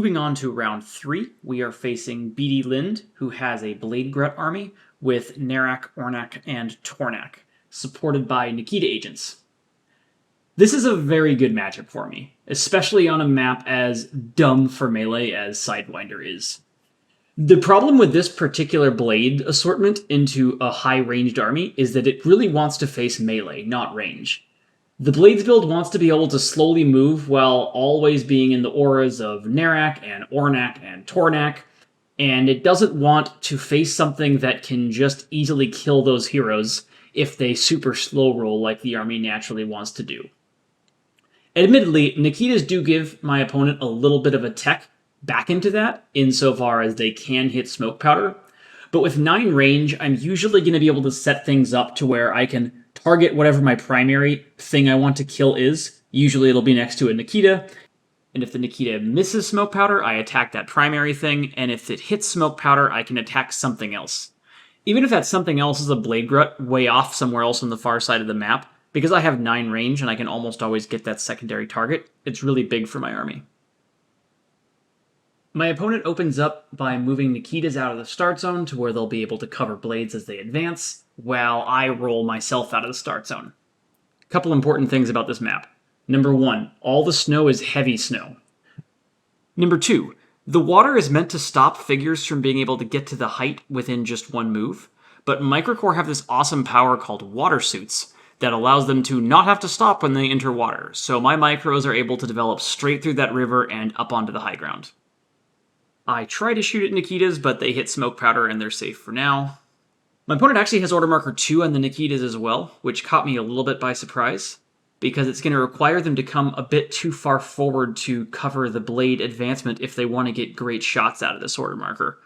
Moving on to round 3, we are facing BD Lind, who has a Blade Grunt army with Narak, Ornak, and Tornak, supported by Nikita agents. This is a very good matchup for me, especially on a map as dumb for melee as Sidewinder is. The problem with this particular blade assortment into a high-ranged army is that it really wants to face melee, not range. The Blades build wants to be able to slowly move while always being in the auras of Narak and Ornak and Tornak, and it doesn't want to face something that can just easily kill those heroes if they super slow roll like the army naturally wants to do. Admittedly, Nikitas do give my opponent a little bit of a tech back into that, insofar as they can hit smoke powder, but with 9 range, I'm usually going to be able to set things up to where I can target whatever my primary thing I want to kill is. Usually it'll be next to a Nikita, and if the Nikita misses smoke powder, I attack that primary thing, and if it hits smoke powder, I can attack something else. Even if that something else is a Blade Grunt way off somewhere else on the far side of the map, because I have 9 range and I can almost always get that secondary target, it's really big for my army. My opponent opens up by moving Nikitas out of the start zone to where they'll be able to cover blades as they advance, while I roll myself out of the start zone. A couple important things about this map. Number 1, all the snow is heavy snow. Number 2, the water is meant to stop figures from being able to get to the height within just one move, but Microcore have this awesome power called water suits that allows them to not have to stop when they enter water, so my micros are able to develop straight through that river and up onto the high ground. I try to shoot at Nikitas, but they hit smoke powder and they're safe for now. My opponent actually has Order Marker 2 on the Nikitas as well, which caught me a little bit by surprise, because it's going to require them to come a bit too far forward to cover the blade advancement if they want to get great shots out of this Order Marker.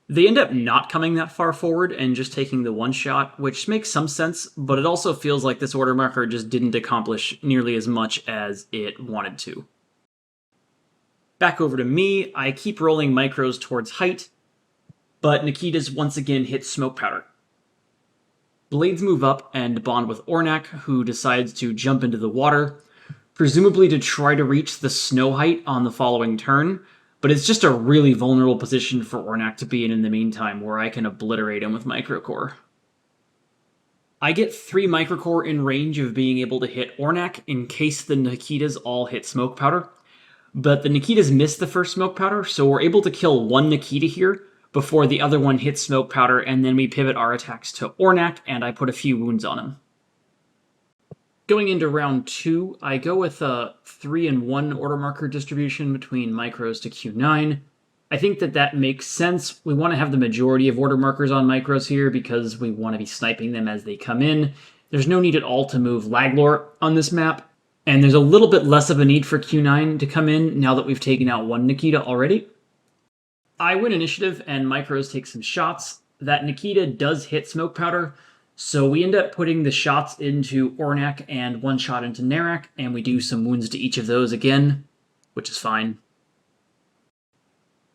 They end up not coming that far forward and just taking the one shot, which makes some sense, but it also feels like this Order Marker just didn't accomplish nearly as much as it wanted to. Back over to me, I keep rolling micros towards height, but Nikitas once again hit smoke powder. Blades move up and bond with Ornak, who decides to jump into the water, presumably to try to reach the snow height on the following turn, but it's just a really vulnerable position for Ornak to be in the meantime, where I can obliterate him with Microcore. I get 3 Microcore in range of being able to hit Ornak in case the Nikitas all hit smoke powder, but the Nikitas miss the first smoke powder, so we're able to kill one Nikita here before the other one hits smoke powder, and then we pivot our attacks to Ornak, and I put a few wounds on him. Going into round 2, I go with a 3-in-1 order marker distribution between micros to Q9. I think that makes sense. We want to have the majority of order markers on micros here because we want to be sniping them as they come in. There's no need at all to move Laglor on this map, and there's a little bit less of a need for Q9 to come in now that we've taken out one Nikita already. I win initiative and micros take some shots. That Nikita does hit smoke powder, so we end up putting the shots into Ornak and one shot into Narak, and we do some wounds to each of those again, which is fine.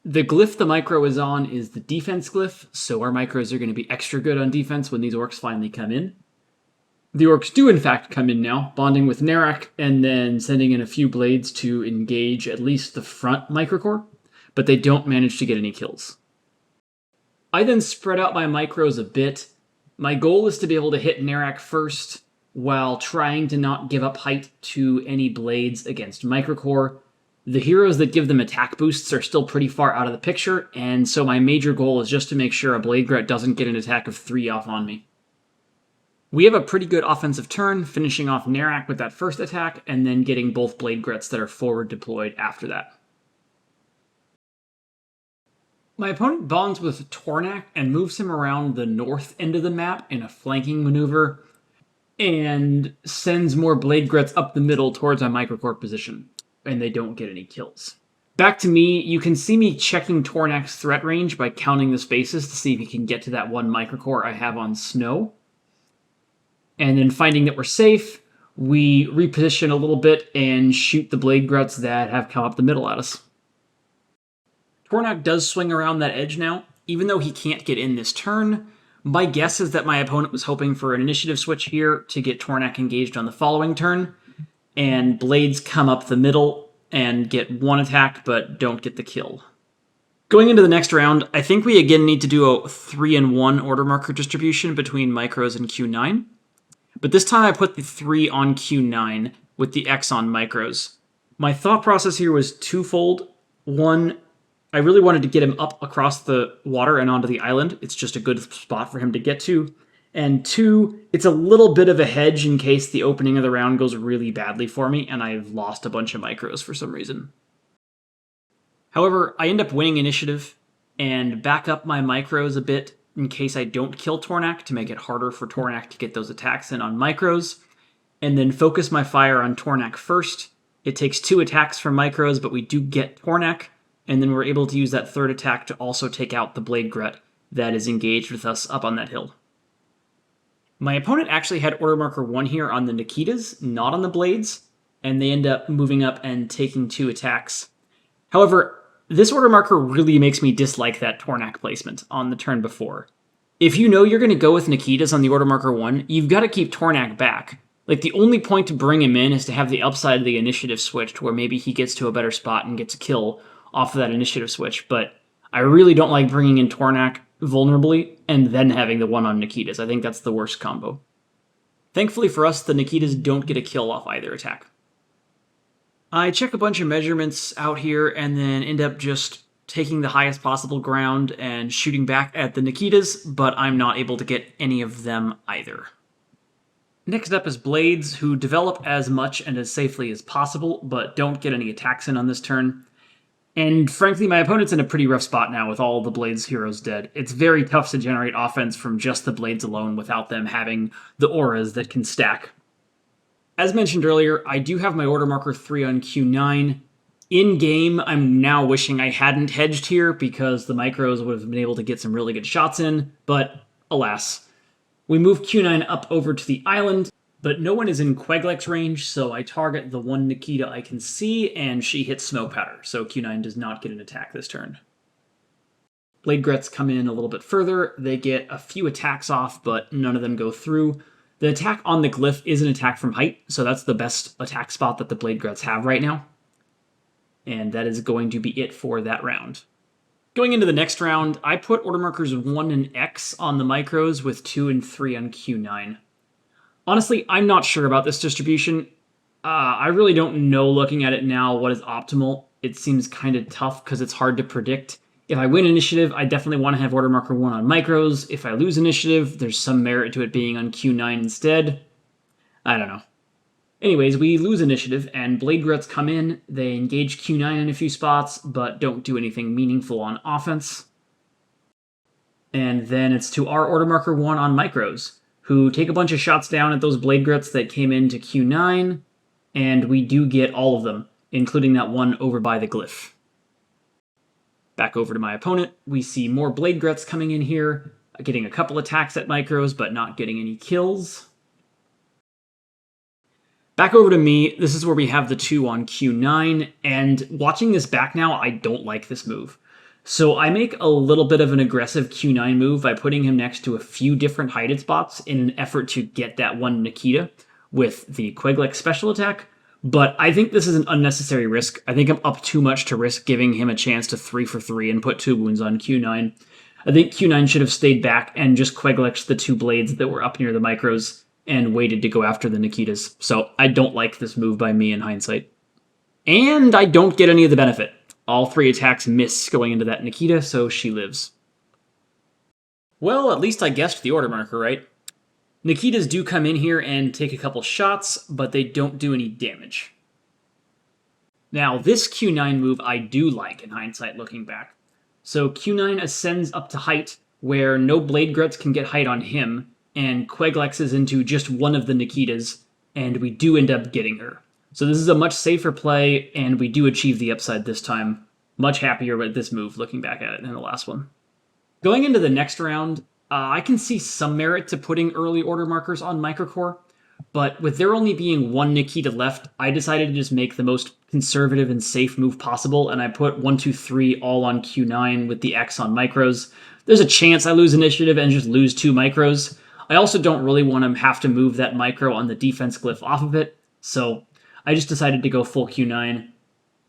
The glyph the micro is on is the defense glyph, so our micros are going to be extra good on defense when these orcs finally come in. The orcs do in fact come in now, bonding with Narak and then sending in a few blades to engage at least the front microcore, but they don't manage to get any kills. I then spread out my micros a bit. My goal is to be able to hit Narak first while trying to not give up height to any blades against microcore. The heroes that give them attack boosts are still pretty far out of the picture, and so my major goal is just to make sure a Blade Grunt doesn't get an attack of 3 off on me. We have a pretty good offensive turn, finishing off Narak with that first attack, and then getting both Blade Grunts that are forward deployed after that. My opponent bonds with Tornak and moves him around the north end of the map in a flanking maneuver, and sends more Blade Grunts up the middle towards my microcore position, and they don't get any kills. Back to me, you can see me checking Tornak's threat range by counting the spaces to see if he can get to that one microcore I have on snow. And then finding that we're safe, we reposition a little bit and shoot the Blade Grunts that have come up the middle at us. Tornak does swing around that edge now, even though he can't get in this turn. My guess is that my opponent was hoping for an initiative switch here to get Tornak engaged on the following turn, and blades come up the middle and get one attack, but don't get the kill. Going into the next round, I think we again need to do a 3-in-1 order marker distribution between micros and Q9. But this time I put the 3 on Q9 with the X on micros. My thought process here was twofold. One, I really wanted to get him up across the water and onto the island. It's just a good spot for him to get to. And two, it's a little bit of a hedge in case the opening of the round goes really badly for me and I've lost a bunch of micros for some reason. However, I end up winning initiative and back up my micros a bit in case I don't kill Tornak to make it harder for Tornak to get those attacks in on micros, and then focus my fire on Tornak first. It takes 2 attacks from micros, but we do get Tornak, and then we're able to use that third attack to also take out the Blade Gret that is engaged with us up on that hill. My opponent actually had order marker 1 here on the Nikitas, not on the Blades, and they end up moving up and taking 2 attacks. However, this order marker really makes me dislike that Tornak placement on the turn before. If you know you're going to go with Nikitas on the order marker 1, you've got to keep Tornak back. Like, the only point to bring him in is to have the upside of the initiative switched, where maybe he gets to a better spot and gets a kill off of that initiative switch, but I really don't like bringing in Tornak vulnerably and then having the 1 on Nikitas. I think that's the worst combo. Thankfully for us, the Nikitas don't get a kill off either attack. I check a bunch of measurements out here and then end up just taking the highest possible ground and shooting back at the Nikitas, but I'm not able to get any of them either. Next up is Blades, who develop as much and as safely as possible, but don't get any attacks in on this turn. And frankly, my opponent's in a pretty rough spot now with all the Blades heroes dead. It's very tough to generate offense from just the Blades alone without them having the auras that can stack. As mentioned earlier, I do have my order marker 3 on Q9. In-game, I'm now wishing I hadn't hedged here because the micros would have been able to get some really good shots in, but alas. We move Q9 up over to the island, but no one is in Queglex range, so I target the one Nikita I can see, and she hits Smoke Powder, so Q9 does not get an attack this turn. Blade Grets come in a little bit further. They get a few attacks off, but none of them go through. The attack on the glyph is an attack from height, so that's the best attack spot that the Blade Grets have right now. And that is going to be it for that round. Going into the next round, I put order markers 1 and X on the micros with 2 and 3 on Q9. Honestly, I'm not sure about this distribution. I really don't know, looking at it now, what is optimal. It seems kind of tough because it's hard to predict. If I win initiative, I definitely want to have order marker 1 on micros. If I lose initiative, there's some merit to it being on Q9 instead. I don't know. Anyways, we lose initiative, and Blade Grets come in. They engage Q9 in a few spots, but don't do anything meaningful on offense. And then it's to our order marker 1 on micros, who take a bunch of shots down at those Blade Grets that came into Q9, and we do get all of them, including that one over by the glyph. Back over to my opponent, we see more Blade Grets coming in here, getting a couple attacks at micros, but not getting any kills. Back over to me, this is where we have the 2 on Q9, and watching this back now, I don't like this move. So I make a little bit of an aggressive Q9 move by putting him next to a few different heighted spots in an effort to get that one Nikita with the Queglex special attack, but I think this is an unnecessary risk. I think I'm up too much to risk giving him a chance to 3 for 3 and put 2 wounds on Q9. I think Q9 should have stayed back and just Queglex the 2 blades that were up near the micros and waited to go after the Nikitas. So I don't like this move by me in hindsight. And I don't get any of the benefit. All 3 attacks miss going into that Nikita, so she lives. Well, at least I guessed the order marker right. Nikitas do come in here and take a couple shots, but they don't do any damage. Now, this Q9 move I do like in hindsight looking back. So Q9 ascends up to height, where no Blade Grets can get height on him, and Queglexes into just one of the Nikitas, and we do end up getting her. So this is a much safer play, and we do achieve the upside this time. Much happier with this move, looking back at it, than the last one. Going into the next round, I can see some merit to putting early order markers on Microcore, but with there only being 1 Nikita left, I decided to just make the most conservative and safe move possible, and I put 1, 2, 3 all on Q9 with the X on micros. There's a chance I lose initiative and just lose 2 micros. I also don't really want to have to move that micro on the defense glyph off of it, so I just decided to go full Q9.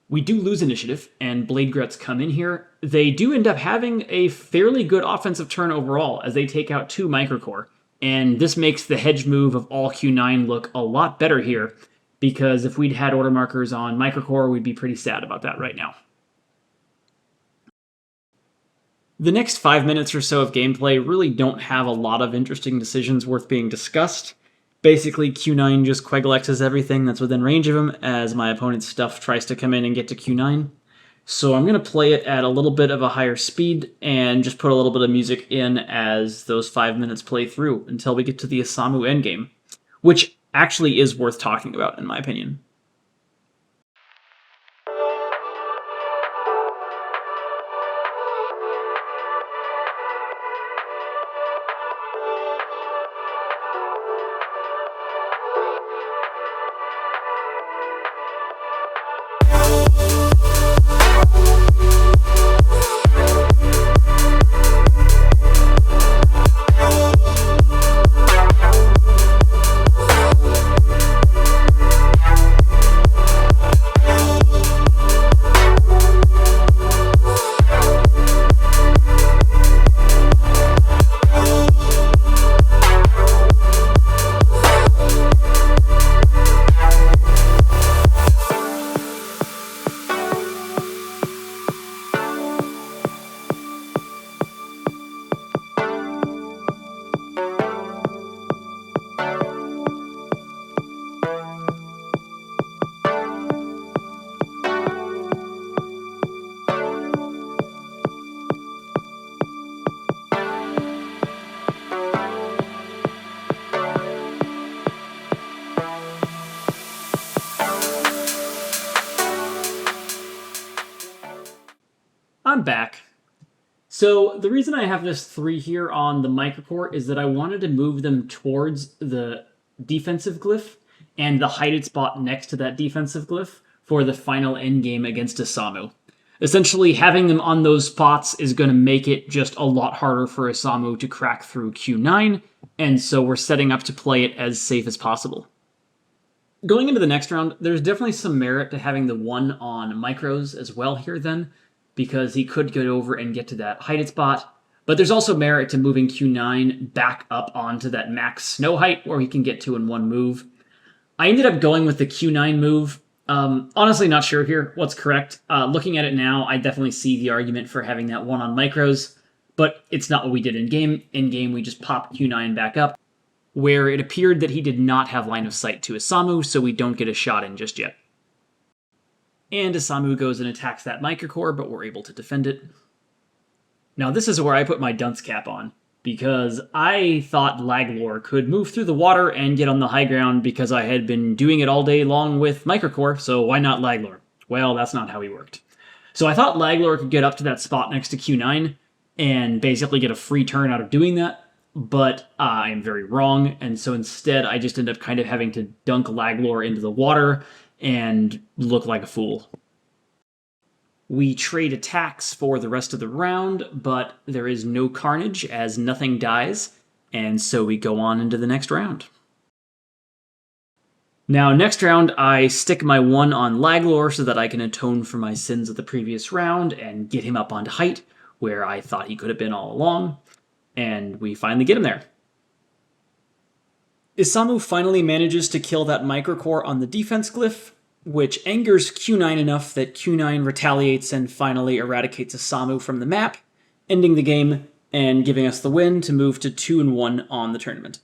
We do lose initiative, and Blade Gruts come in here. They do end up having a fairly good offensive turn overall, as they take out 2 Microcore. And this makes the hedge move of all Q9 look a lot better here, because if we'd had order markers on Microcore, we'd be pretty sad about that right now. The next 5 minutes or so of gameplay really don't have a lot of interesting decisions worth being discussed. Basically, Q9 just Queglexes everything that's within range of him as my opponent's stuff tries to come in and get to Q9. So I'm going to play it at a little bit of a higher speed and just put a little bit of music in as those 5 minutes play through until we get to the Isamu endgame, which actually is worth talking about in my opinion. I'm back. So the reason I have this 3 here on the Microcore is that I wanted to move them towards the defensive glyph and the hide it spot next to that defensive glyph for the final endgame against Isamu. Essentially, having them on those spots is going to make it just a lot harder for Isamu to crack through Q9, and so we're setting up to play it as safe as possible. Going into the next round, there's definitely some merit to having the 1 on micros as well here then, because he could get over and get to that hide it spot, but there's also merit to moving Q9 back up onto that max snow height where he can get to in 1 move. I ended up going with the Q9 move. Honestly, not sure here what's correct. Looking at it now, I definitely see the argument for having that 1 on micros, but it's not what we did in game. In game, we just popped Q9 back up, where it appeared that he did not have line of sight to Isamu, so we don't get a shot in just yet. And Isamu goes and attacks that Microcore, but we're able to defend it. Now this is where I put my dunce cap on, because I thought Laglor could move through the water and get on the high ground because I had been doing it all day long with Microcore, so why not Laglor? Well, that's not how he worked. So I thought Laglor could get up to that spot next to Q9 and basically get a free turn out of doing that, but I am very wrong, and so instead I just end up kind of having to dunk Laglor into the water and look like a fool. We trade attacks for the rest of the round, but there is no carnage as nothing dies, and so we go on into the next round. Now, next round, I stick my 1 on Laglor so that I can atone for my sins of the previous round and get him up onto height, where I thought he could have been all along, and we finally get him there. Isamu finally manages to kill that Microcore on the defense glyph, which angers Q9 enough that Q9 retaliates and finally eradicates Isamu from the map, ending the game and giving us the win to move to 2-1 on the tournament.